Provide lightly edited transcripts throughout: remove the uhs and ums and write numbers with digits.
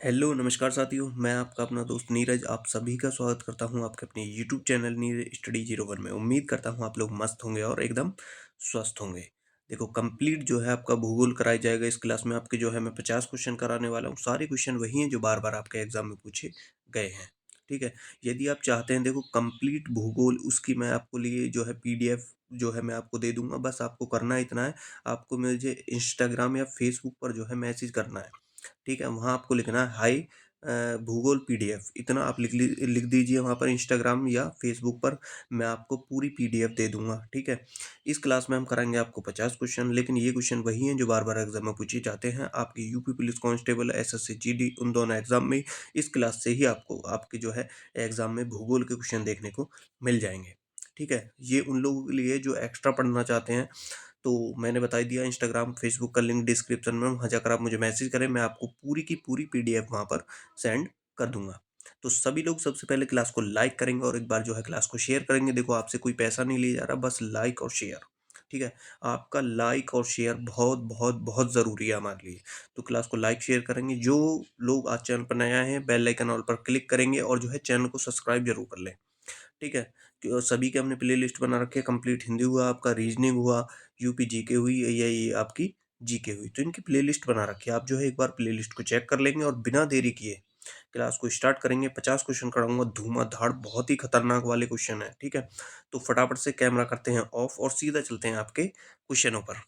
Hello नमस्कार साथियों, मैं आपका अपना दोस्त नीरज आप सभी का स्वागत करता हूं आपके अपने यूट्यूब चैनल नीरज स्टडी 01 में। उम्मीद करता हूं आप लोग मस्त होंगे और एकदम स्वस्थ होंगे। देखो कंप्लीट जो है आपका भूगोल कराया जाएगा इस क्लास में। आपके जो है मैं 50 क्वेश्चन कराने वाला हूं। सारे क्वेश्चन वही हैं जो बार बार आपके एग्जाम में पूछे गए हैं। ठीक है, यदि आप चाहते हैं देखो कंप्लीट भूगोल उसकी मैं आपको लिए जो है पीडीएफ जो है मैं आपको दे दूंगा। बस आपको करना इतना है, आपको मुझे इंस्टाग्राम या फेसबुक पर जो है मैसेज करना है। ठीक है, वहाँ आपको लिखना है हाई भूगोल पीडीएफ। इतना आप लिख दीजिए वहाँ पर इंस्टाग्राम या फेसबुक पर। मैं आपको पूरी पीडीएफ दे दूंगा। ठीक है, इस क्लास में हम कराएंगे आपको 50 क्वेश्चन, लेकिन ये क्वेश्चन वही हैं जो बार बार एग्जाम में पूछे जाते हैं। आपकी UP police constable SSC GD उन दोनों एग्जाम में इस क्लास से ही आपको आपके जो है एग्जाम में भूगोल के क्वेश्चन देखने को मिल जाएंगे। ठीक है, ये उन लोगों के लिए जो एक्स्ट्रा पढ़ना चाहते हैं। तो मैंने बता दिया, इंस्टाग्राम फेसबुक का लिंक डिस्क्रिप्शन में, वहाँ जाकर आप मुझे मैसेज करें, मैं आपको पूरी की पूरी पीडीएफ वहाँ पर सेंड कर दूंगा। तो सभी लोग सबसे पहले क्लास को लाइक करेंगे और एक बार जो है क्लास को शेयर करेंगे। देखो आपसे कोई पैसा नहीं लिया जा रहा, बस लाइक और शेयर। ठीक है, आपका लाइक और शेयर बहुत बहुत बहुत ज़रूरी है हमारे लिए। तो क्लास को लाइक शेयर करेंगे। जो लोग आज चैनल पर नया है बेल आइकन ऑल पर क्लिक करेंगे और जो है चैनल को सब्सक्राइब जरूर कर लें। ठीक है, सभी के हमने प्लेलिस्ट बना रखे हैं। कंप्लीट हिंदी हुआ, आपका रीजनिंग हुआ, यूपी जीके हुई या ये आपकी जीके हुई, तो इनकी प्लेलिस्ट बना रखी है। आप जो है एक बार प्लेलिस्ट को चेक कर लेंगे और बिना देरी किए क्लास को स्टार्ट करेंगे। 50 क्वेश्चन कराऊंगा धूमाधाड़, बहुत ही खतरनाक वाले क्वेश्चन है। ठीक है, तो फटाफट से कैमरा करते हैं ऑफ और सीधा चलते हैं आपके क्वेश्चनों पर।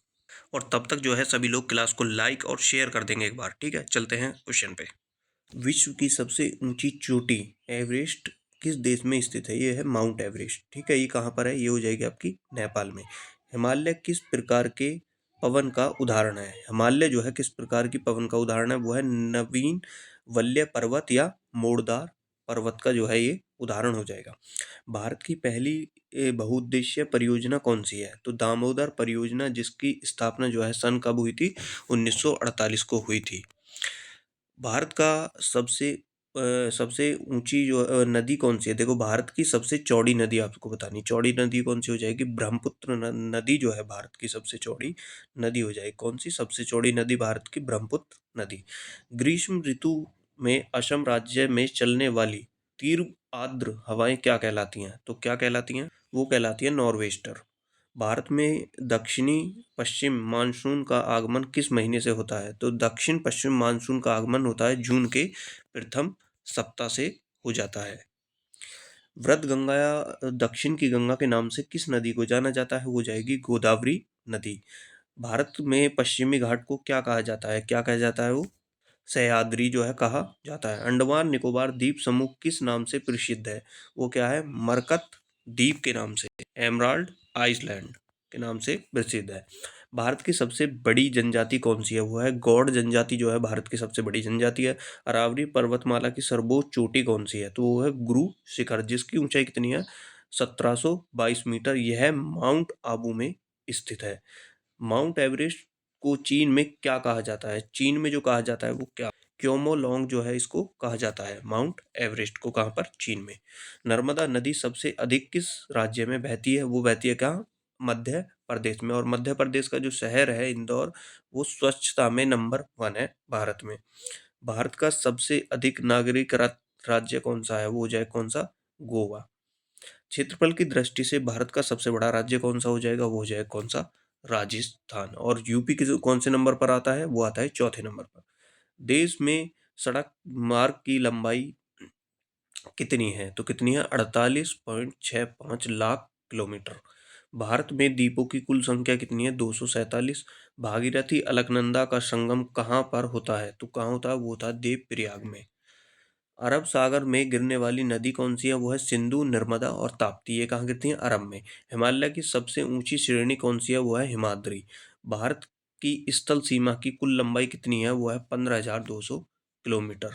और तब तक जो है सभी लोग क्लास को लाइक और शेयर कर देंगे एक बार। ठीक है, चलते हैं क्वेश्चन पे। विश्व की सबसे ऊंची चोटी एवरेस्ट किस देश में स्थित है? ये है माउंट एवरेस्ट। ठीक है, ये कहाँ पर है? ये हो जाएगी आपकी नेपाल में। हिमालय किस प्रकार के पवन का उदाहरण है? हिमालय जो है किस प्रकार की पवन का उदाहरण है? वो है नवीन वल्य पर्वत या मोड़दार पर्वत का जो है ये उदाहरण हो जाएगा। भारत की पहली बहुउद्देशीय परियोजना कौन सी है? तो दामोदर परियोजना, जिसकी स्थापना जो है सन कब हुई थी? 1948 को हुई थी। भारत का सबसे ऊंची जो नदी कौन सी है? देखो भारत की सबसे चौड़ी नदी आपको बतानी। चौड़ी नदी कौन सी हो जाएगी? ब्रह्मपुत्र नदी जो है भारत की सबसे चौड़ी नदी हो जाएगी। कौन सी सबसे चौड़ी नदी भारत की? ब्रह्मपुत्र नदी। ग्रीष्म ऋतु में असम राज्य में चलने वाली तीव्र आर्द्र हवाएं क्या कहलाती हैं? तो क्या कहलाती हैं? वो कहलाती है नॉर्वेस्टर। भारत में दक्षिणी पश्चिम मानसून का आगमन किस महीने से होता है? तो दक्षिण पश्चिम मानसून का आगमन होता है जून के प्रथम सप्ताह से हो जाता है। वृद्ध गंगा या दक्षिण की गंगा के नाम से किस नदी को जाना जाता है? हो जाएगी गोदावरी नदी। भारत में पश्चिमी घाट को क्या कहा जाता है? क्या कहा जाता है? वो सह्याद्री जो है कहा जाता है। अंडमान निकोबार द्वीप समूह किस नाम से प्रसिद्ध है? वो क्या है? मरकत द्वीप के नाम से, एमराल्ड आइसलैंड के नाम से प्रसिद्ध है। भारत की सबसे बड़ी जनजाति कौन सी है? वो है गौड़ जनजाति जो है भारत की सबसे बड़ी जनजाति है। अरावली पर्वतमाला की सर्वोच्च चोटी कौन सी है? तो वो है गुरु शिखर, जिसकी ऊंचाई कितनी है? 1722 मीटर। यह माउंट आबू में स्थित है। माउंट एवरेस्ट को चीन में क्या कहा जाता है? चीन में जो कहा जाता है वो क्या? क्योमोलोंग जो है इसको कहा जाता है माउंट एवरेस्ट को। कहाँ पर? चीन में। नर्मदा नदी सबसे अधिक किस राज्य में बहती है? वो बहती है कहाँ? मध्य प्रदेश में। और मध्य प्रदेश का जो शहर है इंदौर, वो स्वच्छता में नंबर 1 है भारत में। भारत का सबसे अधिक नागरिक राज्य कौन सा है? वो हो जाए कौन सा? गोवा। क्षेत्रफल की दृष्टि से भारत का सबसे बड़ा राज्य कौन सा हो जाएगा? वो हो जाएगा कौन सा? राजस्थान। और यूपी के कौन से नंबर पर आता है? वो आता है चौथे नंबर पर। देश में सड़क मार्ग की लंबाई कितनी है? तो कितनी है? 48.65 लाख किलोमीटर। भारत में द्वीपों की कुल संख्या कितनी है? 247। भागीरथी अलकनंदा का संगम कहाँ पर होता है? तो कहाँ होता है? वो होता है देवप्रयाग में। अरब सागर में गिरने वाली नदी कौन सी है? वो है सिंधु, नर्मदा और ताप्ती। ये कहाँ गिरती है? अरब में। हिमालय की सबसे ऊंची श्रेणी कौन सी है? वो है हिमाद्री। भारत की स्थल सीमा की कुल लंबाई कितनी है? वो है 15,200 किलोमीटर।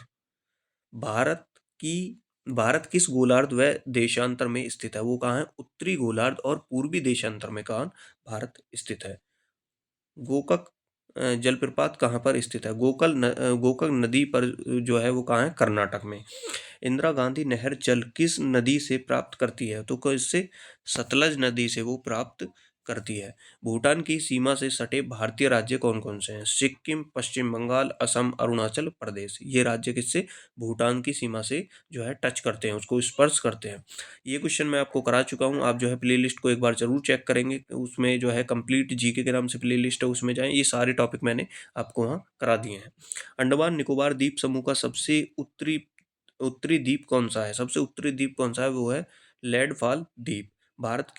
भारत की भारत किस गोलार्ध व देशांतर में स्थित है? वो कहाँ है? उत्तरी गोलार्ध और पूर्वी देशांतर में कहाँ भारत स्थित है? गोकक जलप्रपात कहाँ पर स्थित है? गोकक नदी पर जो है वो कहाँ है? कर्नाटक में। इंदिरा गांधी नहर जल किस नदी से प्राप्त करती है? तो इससे सतलज नदी से वो प्राप्त करती है। भूटान की सीमा से सटे भारतीय राज्य कौन कौन से हैं? सिक्किम, पश्चिम बंगाल, असम, अरुणाचल प्रदेश। ये राज्य किससे भूटान की सीमा से जो है टच करते हैं, उसको स्पर्श करते हैं। ये क्वेश्चन मैं आपको करा चुका हूँ। आप जो है प्लेलिस्ट को एक बार जरूर चेक करेंगे, उसमें जो है कंप्लीट जीके के नाम से प्लेलिस्ट है, उसमें जाएं। ये सारे टॉपिक मैंने आपको वहाँ करा दिए हैं। अंडमान निकोबार द्वीप समूह का सबसे उत्तरी उत्तरी द्वीप कौन सा है? सबसे उत्तरी द्वीप कौन सा है? वो है लेडफॉल द्वीप। भारत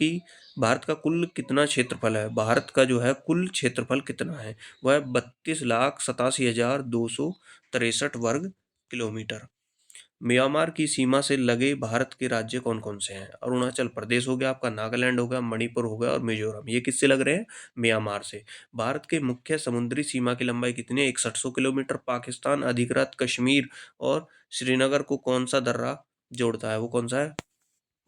का कुल कितना क्षेत्रफल है? भारत का जो है कुल क्षेत्रफल कितना है? वह 32,87,263 वर्ग किलोमीटर। म्यांमार की सीमा से लगे भारत के राज्य कौन कौन से हैं? अरुणाचल प्रदेश हो गया आपका, नागालैंड हो गया, मणिपुर हो गया और मिजोरम। ये किससे लग रहे हैं? म्यांमार से। भारत के मुख्य समुद्री सीमा की लंबाई कितनी है? 6100 किलोमीटर। पाकिस्तान अधिकृत कश्मीर और श्रीनगर को कौन सा दर्रा जोड़ता है? वो कौन सा है?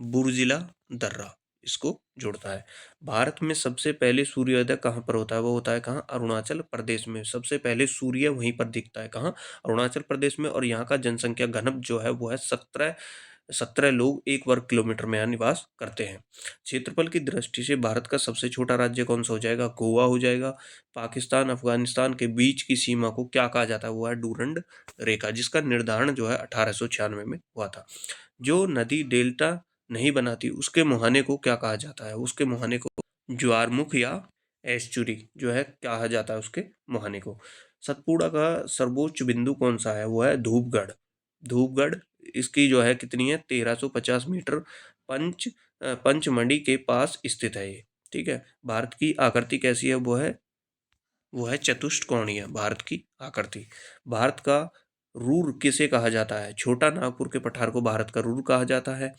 बुर्जिला दर्रा इसको जोड़ता है। भारत में सबसे पहले सूर्योदय कहाँ पर होता है? वो होता है कहाँ? अरुणाचल प्रदेश में। सबसे पहले सूर्य वहीं पर दिखता है, कहाँ? अरुणाचल प्रदेश में। और यहाँ का जनसंख्या घनत्व जो है वो है 17 लोग 1 वर्ग किलोमीटर में यहाँ निवास करते हैं। क्षेत्रफल की दृष्टि से भारत का सबसे छोटा राज्य कौन सा हो जाएगा? गोवा हो जाएगा। पाकिस्तान अफगानिस्तान के बीच की सीमा को क्या कहा जाता है? वो है डूरंड रेखा, जिसका निर्धारण जो है 1896 में हुआ था। जो नदी डेल्टा नहीं बनाती उसके मुहाने को क्या कहा जाता है? उसके मुहाने को ज्वारमुख या एस्चुरी जो है कहा जाता है उसके मुहाने को। सतपुड़ा का सर्वोच्च बिंदु कौन सा है? वो है धूपगढ़। धूपगढ़ इसकी जो है कितनी है? 1350 मीटर। पंचमढ़ी के पास स्थित है ये। ठीक है। भारत की आकृति कैसी है? वो है चतुष्कोणीय भारत की आकृति। भारत का रूर किसे कहा जाता है? छोटा नागपुर के पठार को भारत का रूर कहा जाता है।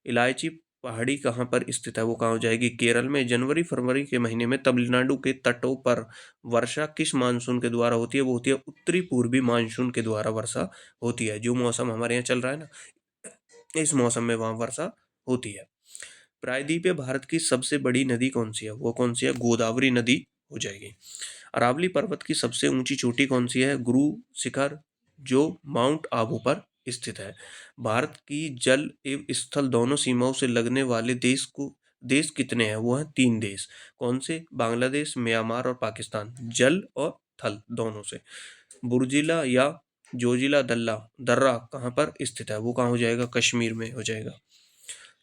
इलायची पहाड़ी कहाँ पर स्थित है? वो कहाँ हो जाएगी? केरल में। जनवरी फरवरी के महीने में तमिलनाडु के तटों पर वर्षा किस मानसून के द्वारा होती है? वो होती है उत्तरी पूर्वी मानसून के द्वारा वर्षा होती है। जो मौसम हमारे यहाँ चल रहा है ना, इस मौसम में वहाँ वर्षा होती है। प्रायद्वीपीय भारत की सबसे बड़ी नदी कौन सी है? वो कौन सी है? गोदावरी नदी हो जाएगी। अरावली पर्वत की सबसे ऊंची चोटी कौन सी है? गुरु शिखर, जो माउंट आबू पर स्थित है। भारत की जल एवं स्थल दोनों सीमाओं से लगने वाले देश कितने हैं? वो हैं 3 देश। कौन से? बांग्लादेश, म्यांमार और पाकिस्तान। जल और थल दोनों से। बुर्जिला या जोजिला दर्रा कहाँ पर स्थित है? वो कहाँ हो जाएगा? कश्मीर में हो जाएगा।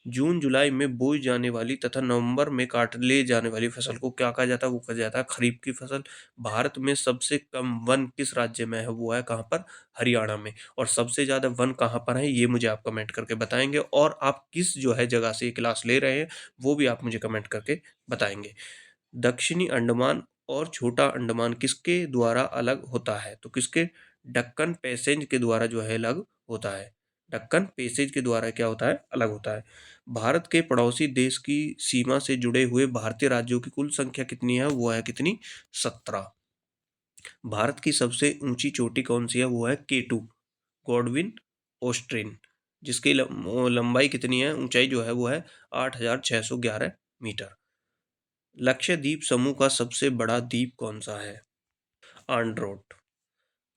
जून जुलाई में बोई जाने वाली तथा नवंबर में काट ले जाने वाली फसल को क्या कहा जाता है? वो कहा जाता है खरीफ की फसल। भारत में सबसे कम वन किस राज्य में है? वो है कहाँ पर? हरियाणा में। और सबसे ज्यादा वन कहाँ पर है? ये मुझे आप कमेंट करके बताएंगे। और आप किस जो है जगह से ये क्लास ले रहे हैं वो भी आप मुझे कमेंट करके बताएंगे। दक्षिणी अंडमान और छोटा अंडमान किसके द्वारा अलग होता है? तो किसके? डक्कन पैसेंज के द्वारा जो है अलग होता है। डक्कन पैसेज के द्वारा क्या होता है? अलग होता है। भारत के पड़ोसी देश की सीमा से जुड़े हुए भारतीय राज्यों की कुल संख्या कितनी है? वो है कितनी? 17। भारत की सबसे ऊंची चोटी कौन सी है? वो है केटू, गॉडविन ऑस्ट्रिन, जिसकी लंबाई कितनी है? ऊंचाई जो है वो है 8,611 मीटर। लक्षद्वीप समूह का सबसे बड़ा द्वीप कौन सा है? आंड्रोट।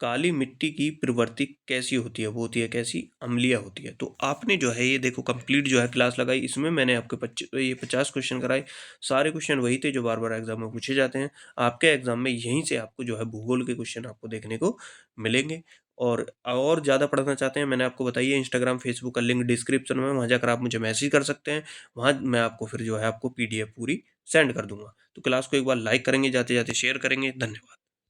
काली मिट्टी की प्रवृत्ति कैसी होती है? वो होती है कैसी? अम्लीय होती है। तो आपने जो है ये देखो कंप्लीट जो है क्लास लगाई, इसमें मैंने आपके 50 क्वेश्चन कराए। सारे क्वेश्चन वही थे जो बार बार एग्जाम में पूछे जाते हैं। आपके एग्जाम में यहीं से आपको जो है भूगोल के क्वेश्चन आपको देखने को मिलेंगे। और ज़्यादा पढ़ना चाहते हैं, मैंने आपको बताइए इंस्टाग्राम फेसबुक का लिंक डिस्क्रिप्शन में, वहाँ जाकर आप मुझे मैसेज कर सकते हैं। वहाँ मैं आपको फिर जो है आपको PDF पूरी सेंड कर दूंगा। तो क्लास को एक बार लाइक करेंगे, जाते जाते शेयर करेंगे। धन्यवाद।